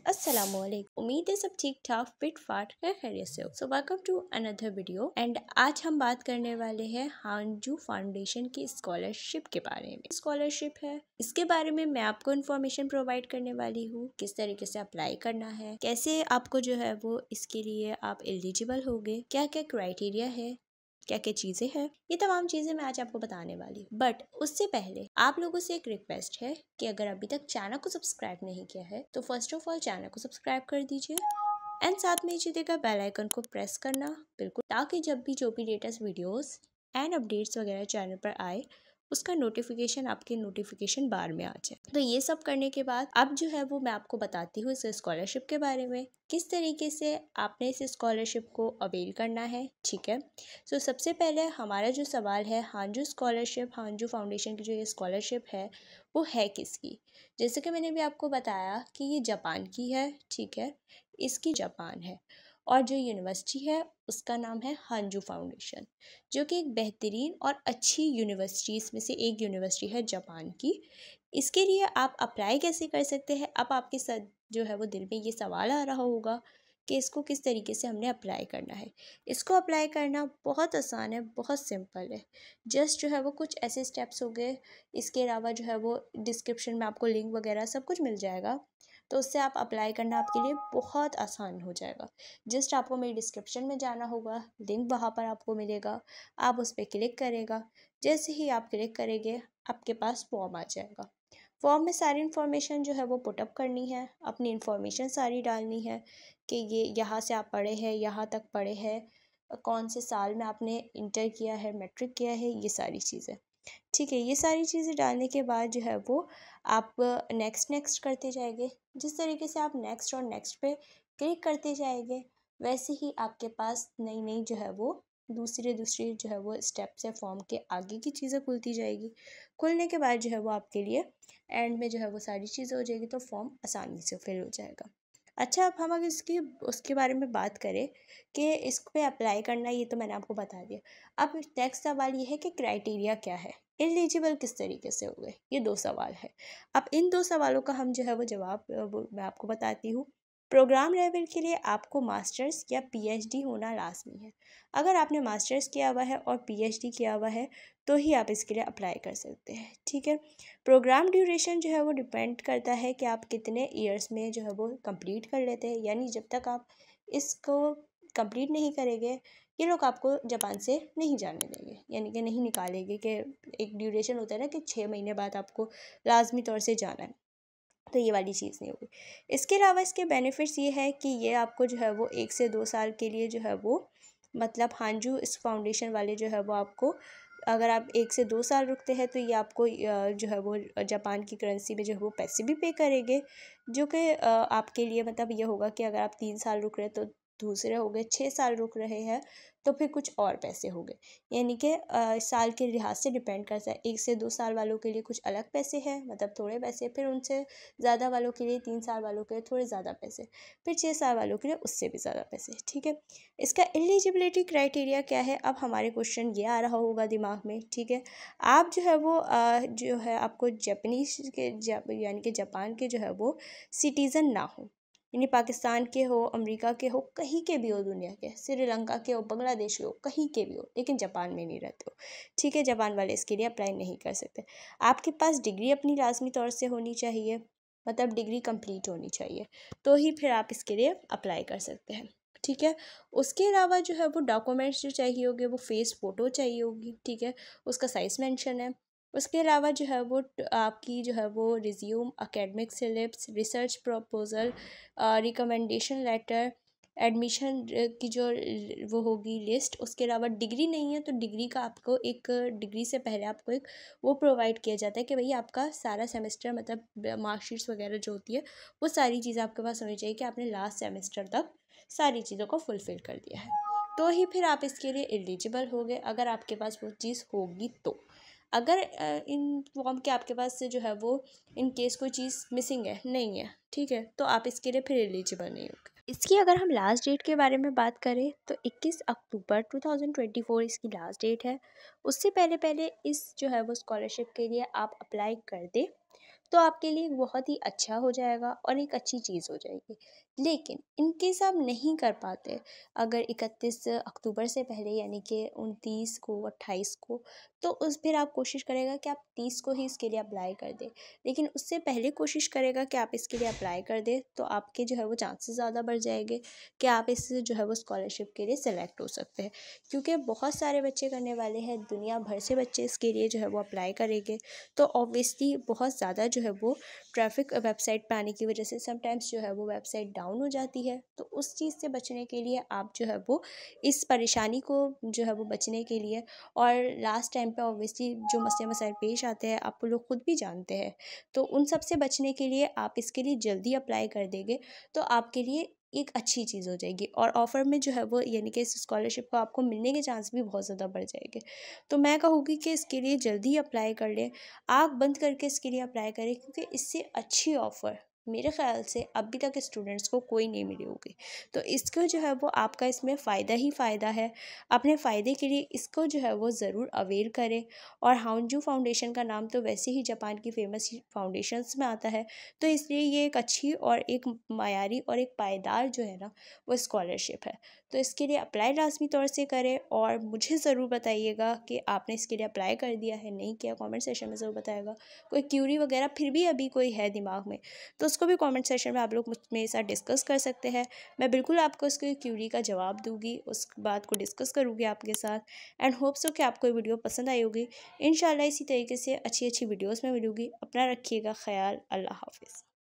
अस्सलामुअलैकुम। उम्मीद है सब ठीक ठाक फिट फाट खैरियत से हो। So welcome to another video and आज हम बात करने वाले हैं हांजू फाउंडेशन की स्कॉलरशिप के बारे में। स्कॉलरशिप है, इसके बारे में मैं आपको इन्फॉर्मेशन प्रोवाइड करने वाली हूँ। किस तरीके से अप्लाई करना है, कैसे आपको जो है वो इसके लिए आप एलिजिबल होगे, क्या क्या क्राइटेरिया है, क्या क्या चीजें हैं, ये तमाम चीजें मैं आज आपको बताने वाली हूँ। बट उससे पहले आप लोगों से एक रिक्वेस्ट है कि अगर अभी तक चैनल को सब्सक्राइब नहीं किया है तो फर्स्ट ऑफ ऑल चैनल को सब्सक्राइब कर दीजिए एंड साथ में नीचे देखा बेल आइकन को प्रेस करना बिल्कुल, ताकि जब भी जो भी लेटेस्ट वीडियोस एंड अपडेट्स वगैरह चैनल पर आए उसका नोटिफिकेशन आपके नोटिफिकेशन बार में आ जाए। तो ये सब करने के बाद अब जो है वो मैं आपको बताती हूँ इस स्कॉलरशिप के बारे में, किस तरीके से आपने इस स्कॉलरशिप को अवेल करना है। ठीक है, सो सबसे पहले हमारा जो सवाल है, हांजू स्कॉलरशिप, हांजू फाउंडेशन की जो ये स्कॉलरशिप है वो है किसकी। जैसे कि मैंने भी आपको बताया कि ये जापान की है। ठीक है, इसकी जापान है और जो यूनिवर्सिटी है उसका नाम है हांजू फाउंडेशन, जो कि एक बेहतरीन और अच्छी यूनिवर्सिटीज़ में से एक यूनिवर्सिटी है जापान की। इसके लिए आप अप्लाई कैसे कर सकते हैं, अब आपके साथ जो है वो दिल में ये सवाल आ रहा होगा कि इसको किस तरीके से हमने अप्लाई करना है। इसको अप्लाई करना बहुत आसान है, बहुत सिंपल है। जस्ट जो है वो कुछ ऐसे स्टेप्स हो गए, इसके अलावा जो है वो डिस्क्रिप्शन में आपको लिंक वगैरह सब कुछ मिल जाएगा, तो उससे आप अप्लाई करना आपके लिए बहुत आसान हो जाएगा। जस्ट आपको मेरी डिस्क्रिप्शन में जाना होगा, लिंक वहाँ पर आपको मिलेगा, आप उस पर क्लिक करेगा। जैसे ही आप क्लिक करेंगे आपके पास फॉर्म आ जाएगा। फॉर्म में सारी इन्फॉर्मेशन जो है वो पुटअप करनी है, अपनी इन्फॉर्मेशन सारी डालनी है कि ये यहाँ से आप पढ़े हैं, यहाँ तक पढ़े हैं, कौन से साल में आपने इंटर किया है, मैट्रिक किया है, ये सारी चीज़ें। ठीक है, ये सारी चीज़ें डालने के बाद जो है वो आप नेक्स्ट नेक्स्ट करते जाएंगे। जिस तरीके से आप नेक्स्ट और नेक्स्ट पे क्लिक करते जाएंगे वैसे ही आपके पास नई नई जो है वो दूसरी जो है वो स्टेप से फॉर्म के आगे की चीज़ें खुलती जाएगी। खुलने के बाद जो है वो आपके लिए एंड में जो है वो सारी चीज़ें हो जाएगी, तो फॉर्म आसानी से फिल हो जाएगा। अच्छा, अब हम अगर इसकी उसके बारे में बात करें कि इस पे अप्लाई करना, ये तो मैंने आपको बता दिया। अब नेक्स्ट सवाल ये है कि क्राइटेरिया क्या है, एलिजिबल किस तरीके से हो गए, ये दो सवाल है। अब इन दो सवालों का हम जो है वो जवाब वो मैं आपको बताती हूँ। प्रोग्राम लेवल के लिए आपको मास्टर्स या पीएचडी होना लाजमी है। अगर आपने मास्टर्स किया हुआ है और पीएचडी किया हुआ है तो ही आप इसके लिए अप्लाई कर सकते हैं। ठीक है, प्रोग्राम ड्यूरेशन जो है वो डिपेंड करता है कि आप कितने ईयर्स में जो है वो कंप्लीट कर लेते हैं, यानी जब तक आप इसको कंप्लीट नहीं करेंगे ये लोग आपको जापान से नहीं जाने देंगे, यानी कि नहीं निकालेंगे। कि एक ड्यूरेशन होता है ना कि 6 महीने बाद आपको लाजमी तौर से जाना है, तो ये वाली चीज़ नहीं होगी। इसके अलावा इसके बेनिफिट्स ये है कि ये आपको जो है वो 1 से 2 साल के लिए जो है वो मतलब हांजू इस फाउंडेशन वाले जो है वो आपको, अगर आप 1 से 2 साल रुकते हैं तो ये आपको जो है वो जापान की करेंसी में जो है वो पैसे भी पे करेंगे, जो कि आपके लिए मतलब ये होगा कि अगर आप 3 साल रुक रहे हैं तो दूसरे हो गए, 6 साल रुक रहे हैं तो फिर कुछ और पैसे हो गए। यानी कि साल के लिहाज से डिपेंड करता है। 1 से 2 साल वालों के लिए कुछ अलग पैसे हैं, मतलब थोड़े पैसे, फिर उनसे ज़्यादा वालों के लिए 3 साल वालों के लिए थोड़े ज़्यादा पैसे, फिर 6 साल वालों के लिए उससे भी ज़्यादा पैसे। ठीक है, इसका एलिजिबिलिटी क्राइटेरिया क्या है, अब हमारे क्वेश्चन ये आ रहा होगा दिमाग में। ठीक है, आप जो है वो जो है आपको जापानीज के यानी कि जापान के जो है वो सिटीज़न ना हो, यानी पाकिस्तान के हो, अमेरिका के हो, कहीं के भी हो, दुनिया के, श्रीलंका के हो, बांग्लादेश के हो, कहीं के भी हो, लेकिन जापान में नहीं रहते हो। ठीक है, जापान वाले इसके लिए अप्लाई नहीं कर सकते। आपके पास डिग्री अपनी लाजमी तौर से होनी चाहिए, मतलब डिग्री कंप्लीट होनी चाहिए, तो ही फिर आप इसके लिए अप्लाई कर सकते हैं। ठीक है, उसके अलावा जो है वो डॉक्यूमेंट्स जो चाहिए होंगे वो फेस फ़ोटो चाहिए होगी। ठीक है, उसका साइज़ मेंशन है। उसके अलावा जो है वो आपकी जो है वो resume, academic syllabus, research proposal, recommendation letter, admission की जो वो होगी लिस्ट। उसके अलावा डिग्री नहीं है तो डिग्री का आपको एक, डिग्री से पहले आपको एक वो प्रोवाइड किया जाता है कि भई आपका सारा सेमेस्टर मतलब मार्कशीट्स वगैरह जो होती है वो सारी चीज़ें आपके पास होनी चाहिए कि आपने लास्ट सेमेस्टर तक सारी चीज़ों को फुलफ़िल कर दिया है, तो ही फिर आप इसके लिए एलिजिबल हो गए, अगर आपके पास वो चीज़ होगी तो। अगर इन फॉर्म के आपके पास से जो है वो इन केस कोई चीज़ मिसिंग है, नहीं है, ठीक है, तो आप इसके लिए फिर एलिजिबल नहीं होगे। इसकी अगर हम लास्ट डेट के बारे में बात करें तो 21 अक्टूबर 2024 इसकी लास्ट डेट है। उससे पहले पहले इस जो है वो स्कॉलरशिप के लिए आप अप्लाई कर दें तो आपके लिए बहुत ही अच्छा हो जाएगा और एक अच्छी चीज़ हो जाएगी। लेकिन इन केस आप नहीं कर पाते, अगर 31 अक्टूबर से पहले यानी कि 29 को 28 को, तो उस फिर आप कोशिश करेगा कि आप 30 को ही इसके लिए अप्लाई कर दें। लेकिन उससे पहले कोशिश करेगा कि आप इसके लिए अप्लाई कर दें, तो आपके जो है वो चांसेस ज़्यादा बढ़ जाएंगे कि आप इस जो है वो स्कॉलरशिप के लिए सेलेक्ट हो सकते हैं। क्योंकि बहुत सारे बच्चे करने वाले हैं, दुनिया भर से बच्चे इसके लिए जो है वो अप्लाई करेंगे। तो ऑब्वियसली बहुत ज़्यादा जो है वो ट्रैफिक वेबसाइट पे आने की वजह से समटाइम्स जो है वो वेबसाइट डाउन हो जाती है। तो उस चीज़ से बचने के लिए आप जो है वो इस परेशानी को जो है वो बचने के लिए, और लास्ट टाइम पे ऑब्वियसली जो मसले मसाइल पेश आते हैं आप लोग खुद भी जानते हैं, तो उन सब से बचने के लिए आप इसके लिए जल्दी अप्लाई कर देंगे तो आपके लिए एक अच्छी चीज़ हो जाएगी। और ऑफ़र में जो है वो यानी कि इस स्कॉलरशिप को आपको मिलने के चांस भी बहुत ज़्यादा बढ़ जाएंगे। तो मैं कहूँगी कि इसके लिए जल्दी अप्लाई कर लें, आँख बंद करके इसके लिए अप्लाई करें, क्योंकि इससे अच्छी ऑफ़र मेरे ख़्याल से अभी तक स्टूडेंट्स को कोई नहीं मिली होगी। तो इसको जो है वो आपका इसमें फ़ायदा ही फ़ायदा है। अपने फ़ायदे के लिए इसको जो है वो ज़रूर अवेल करें। और हानजू फाउंडेशन का नाम तो वैसे ही जापान की फ़ेमस फाउंडेशंस में आता है, तो इसलिए ये एक अच्छी और एक मायारी और एक पायदार जो है ना वो स्कॉलरशिप है। तो इसके लिए अप्लाई लाज़मी तौर से करें और मुझे ज़रूर बताइएगा कि आपने इसके लिए अप्लाई कर दिया है नहीं किया, कमेंट सेशन में ज़रूर बताएगा। कोई क्यूरी वगैरह फिर भी अभी कोई है दिमाग में, तो उसको भी कमेंट सेशन में आप लोग मेरे साथ डिस्कस कर सकते हैं। मैं बिल्कुल आपको उसकी क्यूरी का जवाब दूँगी, उस बात को डिस्कस करूँगी आपके साथ। एंड होप सो कि आपको ये वीडियो पसंद आई होगी। इंशाल्लाह इसी तरीके से अच्छी अच्छी वीडियोज़ में मिलूँगी। अपना रखिएगा ख्याल। अल्लाह हाफ़िज़।